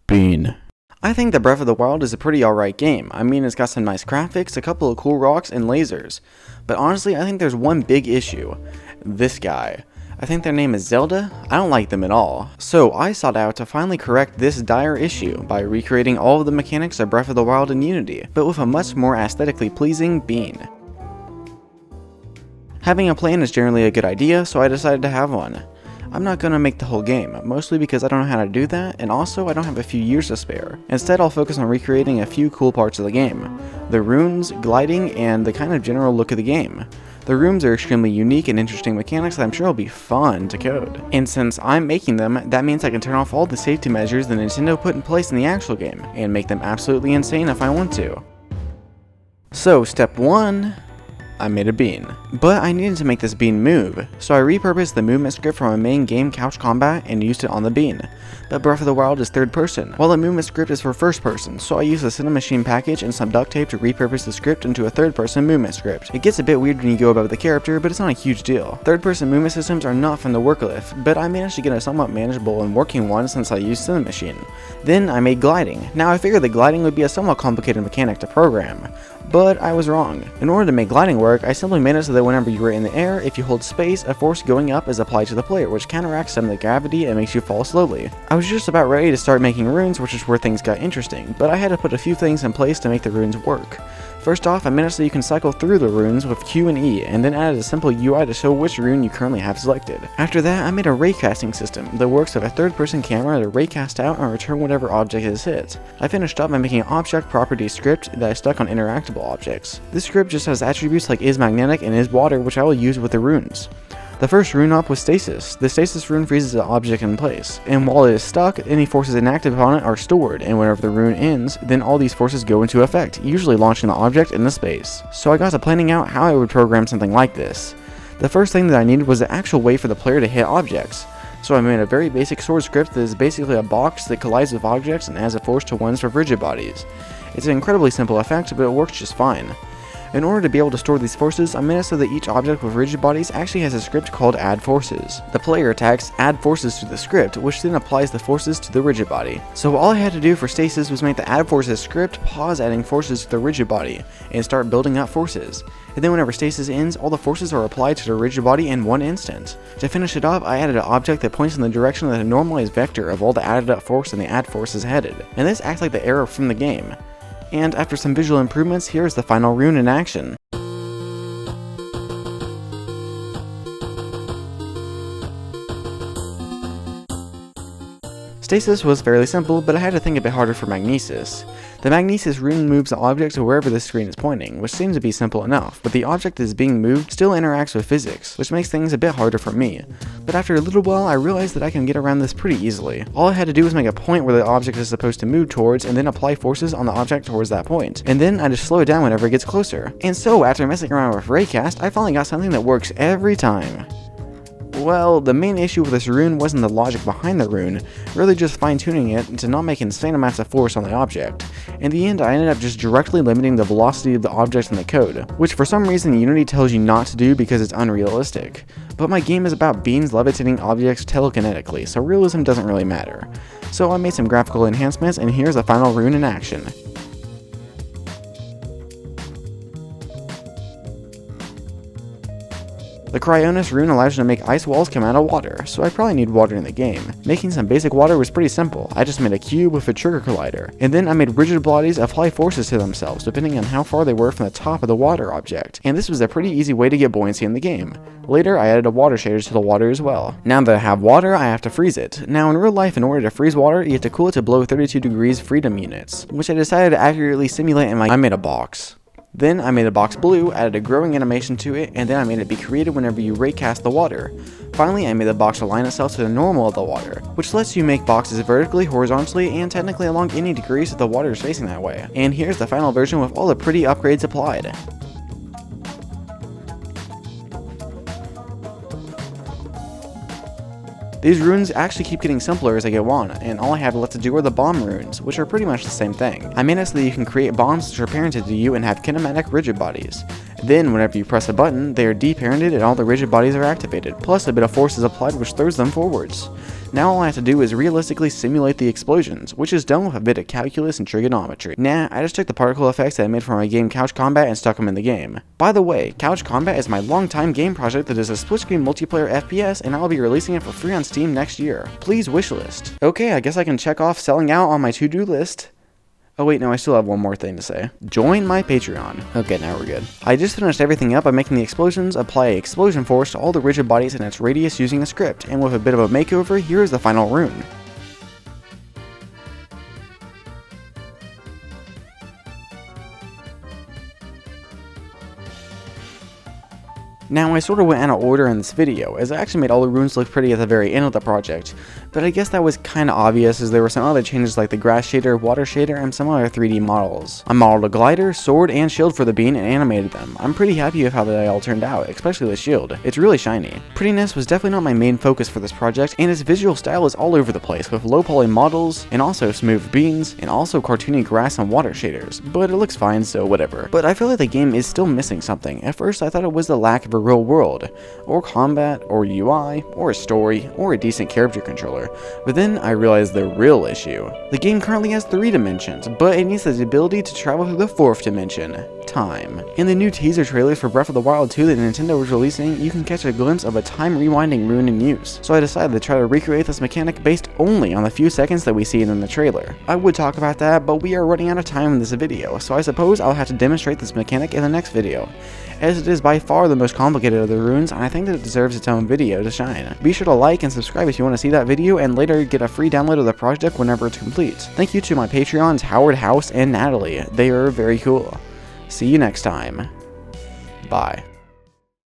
Bean. I think that Breath of the Wild is a pretty alright game. I mean, it's got some nice graphics, a couple of cool rocks, and lasers. But honestly, I think there's one big issue. This guy. I think their name is Zelda. I don't like them at all. So I sought out to finally correct this dire issue by recreating all of the mechanics of Breath of the Wild in Unity, but with a much more aesthetically pleasing Bean. Having a plan is generally a good idea, so I decided to have one. I'm not gonna make the whole game, mostly because I don't know how to do that, and also I don't have a few years to spare. Instead, I'll focus on recreating a few cool parts of the game. The runes, gliding, and the kind of general look of the game. The rooms are extremely unique and interesting mechanics that I'm sure will be fun to code. And since I'm making them, that means I can turn off all the safety measures that Nintendo put in place in the actual game, and make them absolutely insane if I want to. So, step 1. I made a bean. But I needed to make this bean move, so I repurposed the movement script from my main game Couch Combat and used it on the bean. But Breath of the Wild is third person, while the movement script is for first person, so I used the Cinemachine package and some duct tape to repurpose the script into a third person movement script. It gets a bit weird when you go about the character, but it's not a huge deal. Third person movement systems are not fun to work with, but I managed to get a somewhat manageable and working one since I used Cinemachine. Then I made gliding. Now I figured that gliding would be a somewhat complicated mechanic to program, but I was wrong. In order to make gliding work, I simply made it so that whenever you are in the air, if you hold space, a force going up is applied to the player, which counteracts some of the gravity and makes you fall slowly. I was just about ready to start making runes, which is where things got interesting, but I had to put a few things in place to make the runes work. First off, I made it so you can cycle through the runes with Q and E, and then added a simple UI to show which rune you currently have selected. After that, I made a raycasting system that works with a third-person camera to raycast out and return whatever object is hit. I finished up by making an object property script that I stuck on interactable objects. This script just has attributes like is magnetic and is water, which I will use with the runes. The first rune up was Stasis. The Stasis rune freezes the object in place, and while it is stuck, any forces inactive upon it are stored, and whenever the rune ends, then all these forces go into effect, usually launching the object into space. So I got to planning out how I would program something like this. The first thing that I needed was the actual way for the player to hit objects. So I made a very basic sword script that is basically a box that collides with objects and adds a force to ones for rigid bodies. It's an incredibly simple effect, but it works just fine. In order to be able to store these forces, I made it so that each object with rigid bodies actually has a script called add forces. The player attacks add forces to the script, which then applies the forces to the rigid body. So all I had to do for Stasis was make the add forces script pause adding forces to the rigid body, and start building up forces. And then whenever Stasis ends, all the forces are applied to the rigid body in one instant. To finish it up, I added an object that points in the direction that a normalized vector of all the added up force and the add force is headed. And this acts like the arrow from the game. And after some visual improvements, here is the final rune in action. Stasis was fairly simple, but I had to think a bit harder for Magnesis. The Magnesis rune moves the object to wherever the screen is pointing, which seems to be simple enough, but the object that is being moved still interacts with physics, which makes things a bit harder for me. But after a little while, I realized that I can get around this pretty easily. All I had to do was make a point where the object is supposed to move towards, and then apply forces on the object towards that point, and then I just slow it down whenever it gets closer. And so, after messing around with Raycast, I finally got something that works every time. Well, the main issue with this rune wasn't the logic behind the rune, really just fine-tuning it to not make insane amounts of force on the object. In the end, I ended up just directly limiting the velocity of the object in the code, which for some reason Unity tells you not to do because it's unrealistic. But my game is about beans levitating objects telekinetically, so realism doesn't really matter. So I made some graphical enhancements, and here's the final rune in action. The Cryonis rune allows you to make ice walls come out of water, so I probably need water in the game. Making some basic water was pretty simple. I just made a cube with a trigger collider, and then I made rigid bodies apply forces to themselves depending on how far they were from the top of the water object, and this was a pretty easy way to get buoyancy in the game. Later, I added a water shader to the water as well. Now that I have water, I have to freeze it. Now in real life, in order to freeze water, you have to cool it to below 32 degrees freedom units, which I decided to accurately simulate I made a box. Then I made the box blue, added a growing animation to it, and then I made it be created whenever you raycast the water. Finally, I made the box align itself to the normal of the water, which lets you make boxes vertically, horizontally, and technically along any degrees if the water is facing that way. And here's the final version with all the pretty upgrades applied. These runes actually keep getting simpler as I go on, and all I have left to do are the bomb runes, which are pretty much the same thing. I made it so that you can create bombs which are parented to you and have kinematic rigid bodies. Then whenever you press a button, they are deparented and all the rigid bodies are activated, plus a bit of force is applied which throws them forwards. Now all I have to do is realistically simulate the explosions, which is done with a bit of calculus and trigonometry. Nah, I just took the particle effects that I made for my game Couch Combat and stuck them in the game. By the way, Couch Combat is my long-time game project that is a split-screen multiplayer FPS, and I'll be releasing it for free on Steam next year. Please wishlist. Okay, I guess I can check off selling out on my to-do list. Oh wait, no, I still have one more thing to say. Join my Patreon. Okay, now we're good. I just finished everything up by making the explosions apply explosion force to all the rigid bodies in its radius using a script, and with a bit of a makeover, here is the final rune. Now, I sort of went out of order in this video, as I actually made all the runes look pretty at the very end of the project, but I guess that was kinda obvious as there were some other changes like the grass shader, water shader, and some other 3D models. I modeled a glider, sword, and shield for the bean and animated them. I'm pretty happy with how they all turned out, especially the shield. It's really shiny. Prettiness was definitely not my main focus for this project, and its visual style is all over the place, with low poly models, and also smooth beans, and also cartoony grass and water shaders, but it looks fine, so whatever. But I feel like the game is still missing something. At first, I thought it was the lack of a real world, or combat, or UI, or a story, or a decent character controller, but then I realized the real issue. The game currently has 3 dimensions, but it needs the ability to travel through the 4th dimension, time. In the new teaser trailers for Breath of the Wild 2 that Nintendo was releasing, you can catch a glimpse of a time rewinding rune in use, so I decided to try to recreate this mechanic based only on the few seconds that we see in the trailer. I would talk about that, but we are running out of time in this video, so I suppose I'll have to demonstrate this mechanic in the next video, as it is by far the most complicated of the runes, and I think that it deserves its own video to shine. Be sure to like and subscribe if you want to see that video, and later get a free download of the project whenever it's complete. Thank you to my Patreons Howard, House, and Natalie. They are very cool. See you next time. Bye.